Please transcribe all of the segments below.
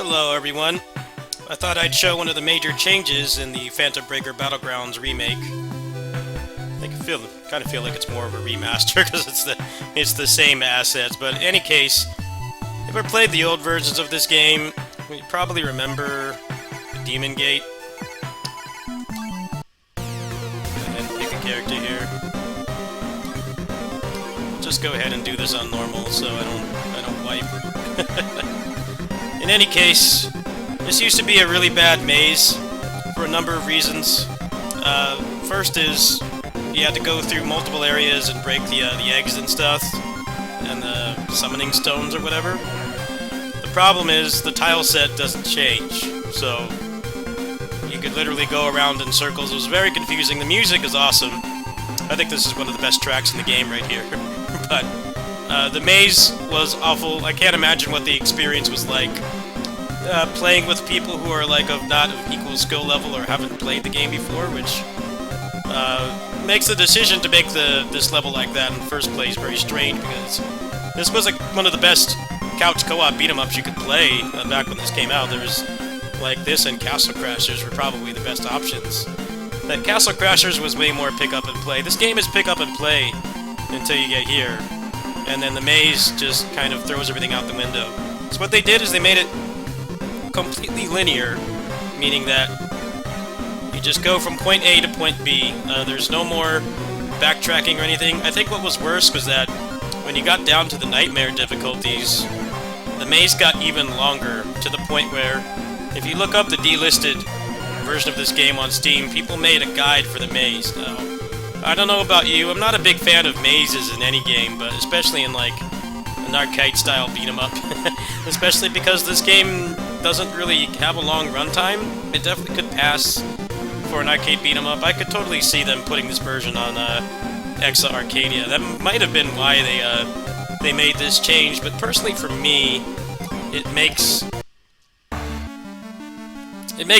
Hello everyone. I thought I'd show one of the major changes in the Phantom Breaker Battlegrounds remake. I kind of feel like it's more of a remaster because it's the same assets. But in any case, if you ever played the old versions of this game, you probably remember the Demon Gate. And then pick a character here. Just go ahead and do this on normal so I don't wipe. In any case, this used to be a really bad maze for a number of reasons. First is you had to go through multiple areas and break the eggs and stuff, and the summoning stones or whatever. The problem is the tile set doesn't change, so you could literally go around in circles. It was very confusing. The music is awesome. I think this is one of the best tracks in the game right here. But the maze was awful. I can't imagine what the experience was like playing with people who are like not of equal skill level or haven't played the game before, which makes the decision to make this level like that in the first place very strange, because this was like one of the best couch co-op beat-em-ups you could play back when this came out. There was like this, and Castle Crashers were probably the best options. That Castle Crashers was way more pick up and play. This game is pick up and play until you get here, and then the maze just kind of throws everything out the window. So what they did is they made it completely linear, meaning that you just go from point A to point B. There's no more backtracking or anything. I think what was worse was that when you got down to the nightmare difficulties, the maze got even longer, to the point where if you look up the delisted version of this game on Steam, people made a guide for the maze. Now, I don't know about you, I'm not a big fan of mazes in any game, but especially in like an arcade-style beat-em-up. Especially because this game doesn't really have a long runtime. It definitely could pass for an arcade beat-em-up. I could totally see them putting this version on Exa Arcadia. That might have been why they made this change, but personally for me, it makes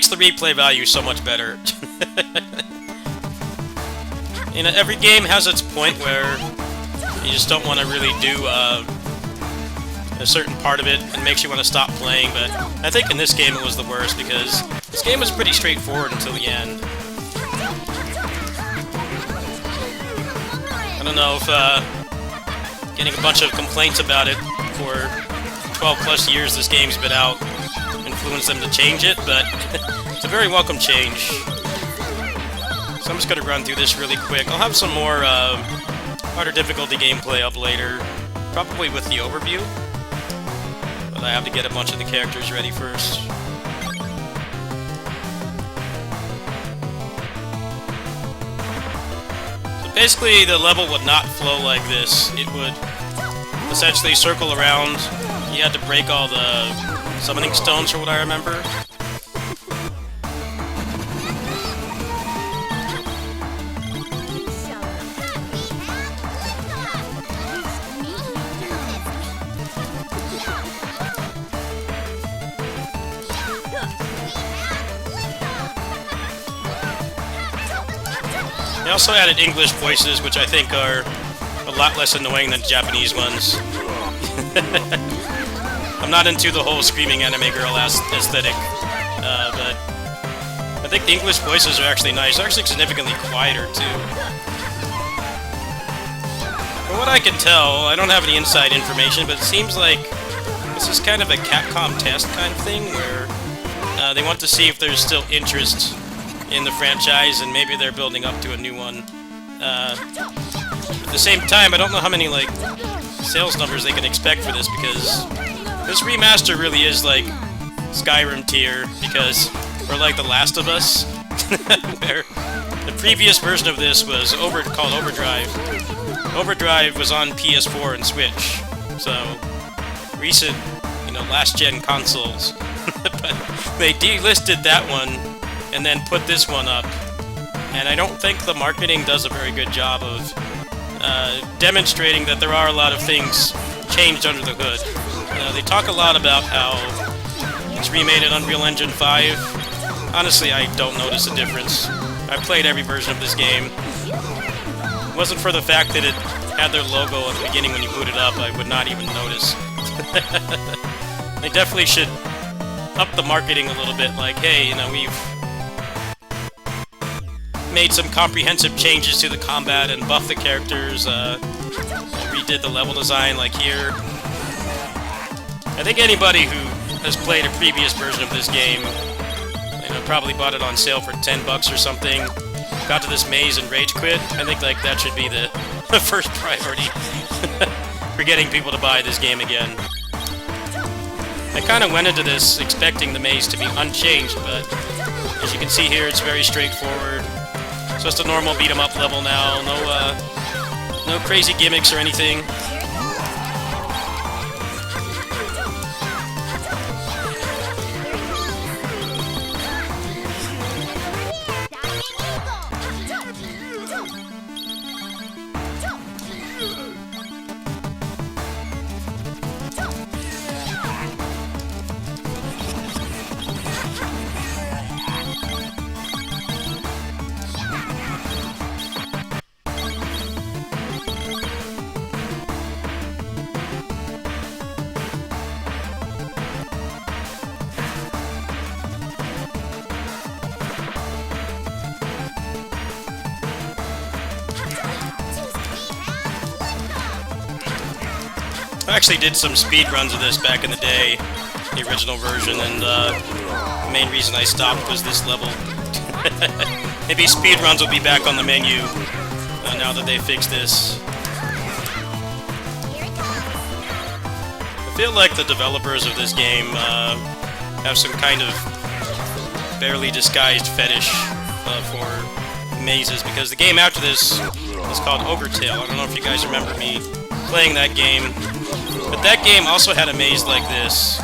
the replay value so much better. You know, every game has its point where you just don't want to really do a certain part of it, and makes you want to stop playing, but I think in this game it was the worst, because this game was pretty straightforward until the end. I don't know if getting a bunch of complaints about it for 12 plus years this game's been out influenced them to change it, but it's a very welcome change. So I'm just going to run through this really quick. I'll have some more harder difficulty gameplay up later, probably with the overview. But I have to get a bunch of the characters ready first. So basically, the level would not flow like this. It would essentially circle around. You had to break all the summoning stones, for what I remember. They also added English voices, which I think are a lot less annoying than Japanese ones. I'm not into the whole screaming anime girl aesthetic, but I think the English voices are actually nice. They're actually significantly quieter, too. From what I can tell, I don't have any inside information, but it seems like this is kind of a Capcom test kind of thing, where they want to see if there's still interest in the franchise, and maybe they're building up to a new one. At the same time, I don't know how many like sales numbers they can expect for this, because this remaster really is like Skyrim tier, because we're like The Last of Us, where the previous version of this was called Overdrive. Overdrive was on PS4 and Switch, so recent, last-gen consoles. But they delisted that one and then put this one up, and I don't think the marketing does a very good job of demonstrating that there are a lot of things changed under the hood. They talk a lot about how it's remade in Unreal Engine 5. Honestly, I don't notice a difference. I played every version of this game. If it wasn't for the fact that it had their logo at the beginning when you boot it up, I would not even notice. They definitely should up the marketing a little bit, like, hey, you know, we've made some comprehensive changes to the combat and buffed the characters, redid the level design, like here. I think anybody who has played a previous version of this game, you know, probably bought it on sale for 10 bucks or something, got to this maze and rage quit. I think like that should be the first priority for getting people to buy this game again. I kind of went into this expecting the maze to be unchanged, but as you can see here, it's very straightforward. It's just a normal beat-em-up level now, no crazy gimmicks or anything. I actually did some speed runs of this back in the day, the original version, and the main reason I stopped was this level. Maybe speed runs will be back on the menu now that they fixed this. I feel like the developers of this game have some kind of barely disguised fetish for mazes, because the game after this is called Ogre Tale. I don't know if you guys remember me playing that game. But that game also had a maze like this,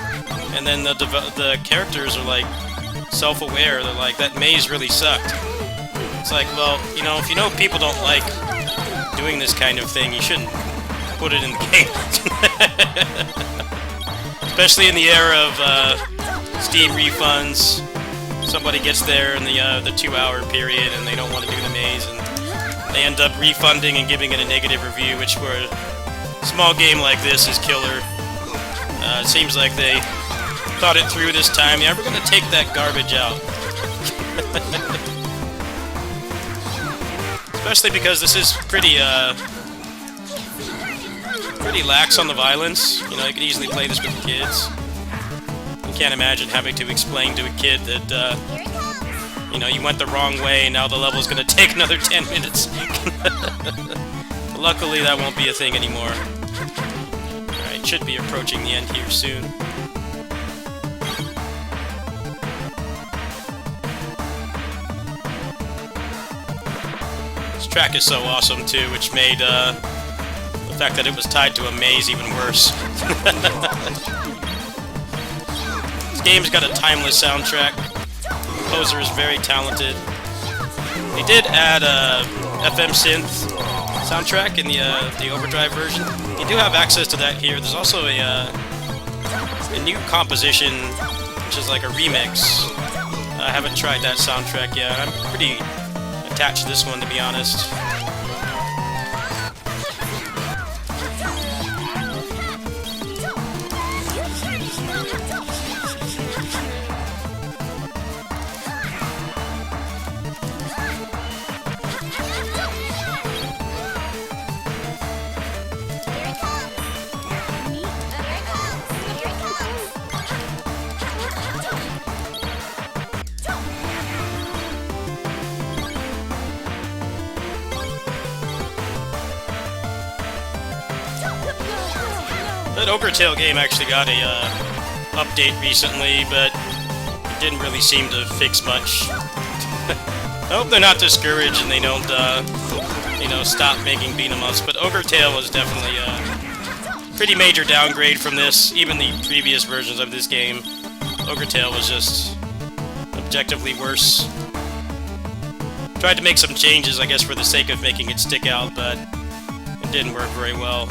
and then the characters are like self-aware. They're like, that maze really sucked. It's like, well, you know, if you know people don't like doing this kind of thing, you shouldn't put it in the game. Especially in the era of Steam refunds. Somebody gets there in the 2-hour period and they don't want to do the maze, and they end up refunding and giving it a negative review, which for a small game like this is killer. It seems like they thought it through this time. Yeah, we're going to take that garbage out. Especially because this is pretty lax on the violence. You know, you can easily play this with kids. You can't imagine having to explain to a kid that, you know, you went the wrong way, now the level's going to take another 10 minutes. Luckily, that won't be a thing anymore. Alright, should be approaching the end here soon. This track is so awesome, too, which made the fact that it was tied to a maze even worse. This game's got a timeless soundtrack. The composer is very talented. They did add a FM synth soundtrack in the Overdrive version. You do have access to that here. There's also a new composition, which is like a remix. I haven't tried that soundtrack yet. I'm pretty attached to this one, to be honest. That Ogre Tale game actually got a update recently, but it didn't really seem to fix much. I hope they're not discouraged and they don't, you know, stop making beat-em-ups. But Ogre Tale was definitely a pretty major downgrade from this. Even the previous versions of this game, Ogre Tale was just objectively worse. Tried to make some changes, I guess, for the sake of making it stick out, but it didn't work very well.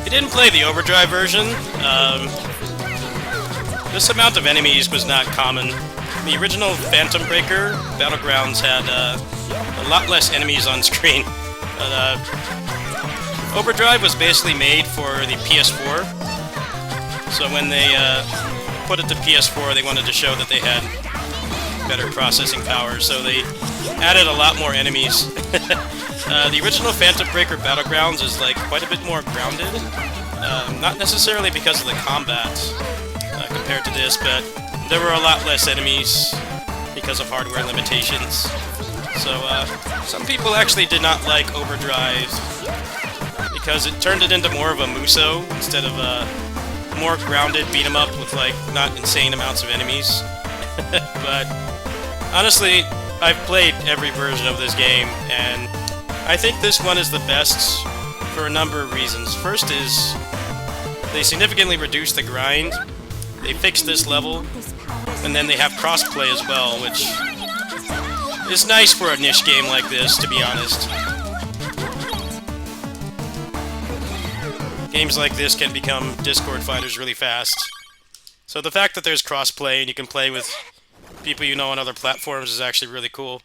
you didn't play the Overdrive version, this amount of enemies was not common. The original Phantom Breaker Battlegrounds had a lot less enemies on screen. But Overdrive was basically made for the PS4. So when they put it to PS4, they wanted to show that they had better processing power. So they added a lot more enemies. The original Phantom Breaker Battlegrounds is like quite a bit more grounded. Not necessarily because of the combat compared to this, but there were a lot less enemies because of hardware limitations. So some people actually did not like Overdrive because it turned it into more of a Muso instead of a more grounded beat 'em up with like not insane amounts of enemies. But honestly, I've played every version of this game, and I think this one is the best for a number of reasons. First is they significantly reduced the grind. They fixed this level, and then they have crossplay as well, which is nice for a niche game like this, to be honest. Games like this can become Discord fighters really fast. So the fact that there's crossplay and you can play with people you know on other platforms is actually really cool.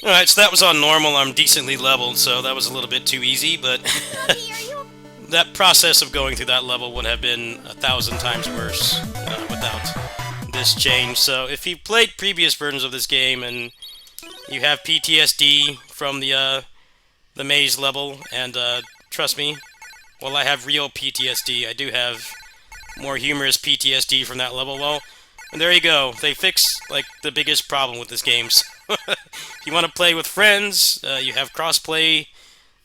Alright, so that was on normal. I'm decently leveled, so that was a little bit too easy, but that process of going through that level would have been 1,000 times worse without this change. So if you played previous versions of this game and you have PTSD from the maze level, and trust me, while I have real PTSD, I do have more humorous PTSD from that level. Well, and there you go. They fixed like the biggest problem with this game. If you want to play with friends, you have crossplay.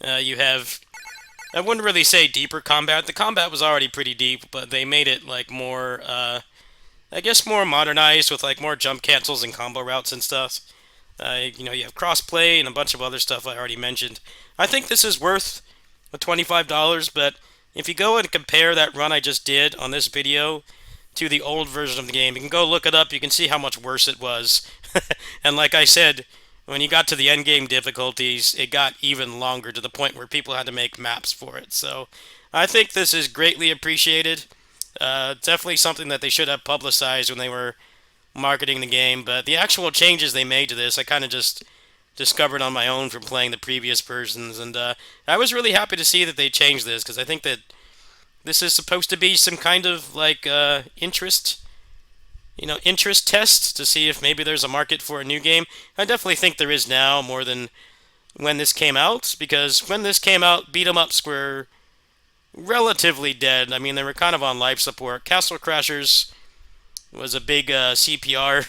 You have, I wouldn't really say deeper combat. The combat was already pretty deep, but they made it like more, I guess more modernized with like more jump cancels and combo routes and stuff. You know, you have crossplay and a bunch of other stuff I already mentioned. I think this is worth the $25, but if you go and compare that run I just did on this video to the old version of the game, you can go look it up, you can see how much worse it was. And like I said, when you got to the end game difficulties, it got even longer to the point where people had to make maps for it. So I think this is greatly appreciated. Definitely something that they should have publicized when they were marketing the game, but the actual changes they made to this, I kind of just discovered on my own from playing the previous versions, and I was really happy to see that they changed this, because I think that this is supposed to be some kind of like interest test to see if maybe there's a market for a new game. I definitely think there is now more than when this came out, because when this came out, beat 'em ups were relatively dead. I mean, they were kind of on life support. Castle Crashers was a big CPR,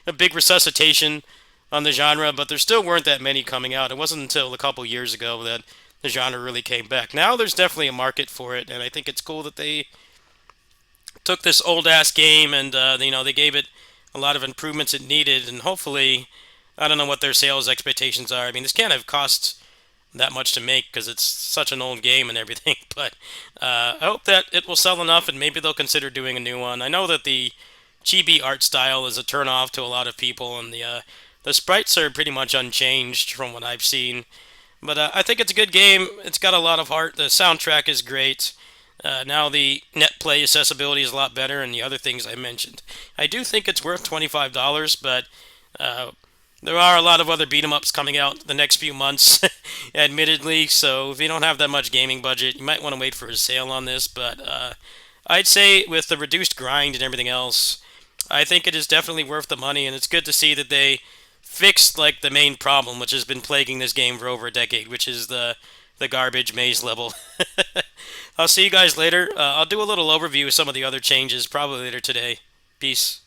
a big resuscitation on the genre, but there still weren't that many coming out. It wasn't until a couple years ago that the genre really came back. Now there's definitely a market for it, and I think it's cool that they took this old-ass game and, they gave it a lot of improvements it needed, and hopefully, I don't know what their sales expectations are. I mean, this can't have cost that much to make because it's such an old game and everything, but I hope that it will sell enough and maybe they'll consider doing a new one. I know that the chibi art style is a turn-off to a lot of people, and the sprites are pretty much unchanged from what I've seen, but I think it's a good game. It's got a lot of heart. The soundtrack is great. Now the net play accessibility is a lot better, and the other things I mentioned. I do think it's worth $25, but there are a lot of other beat-em-ups coming out the next few months, admittedly, so if you don't have that much gaming budget, you might want to wait for a sale on this, but I'd say with the reduced grind and everything else, I think it is definitely worth the money, and it's good to see that they fixed like the main problem, which has been plaguing this game for over a decade, which is the garbage maze level. I'll see you guys later. I'll do a little overview of some of the other changes probably later today. Peace.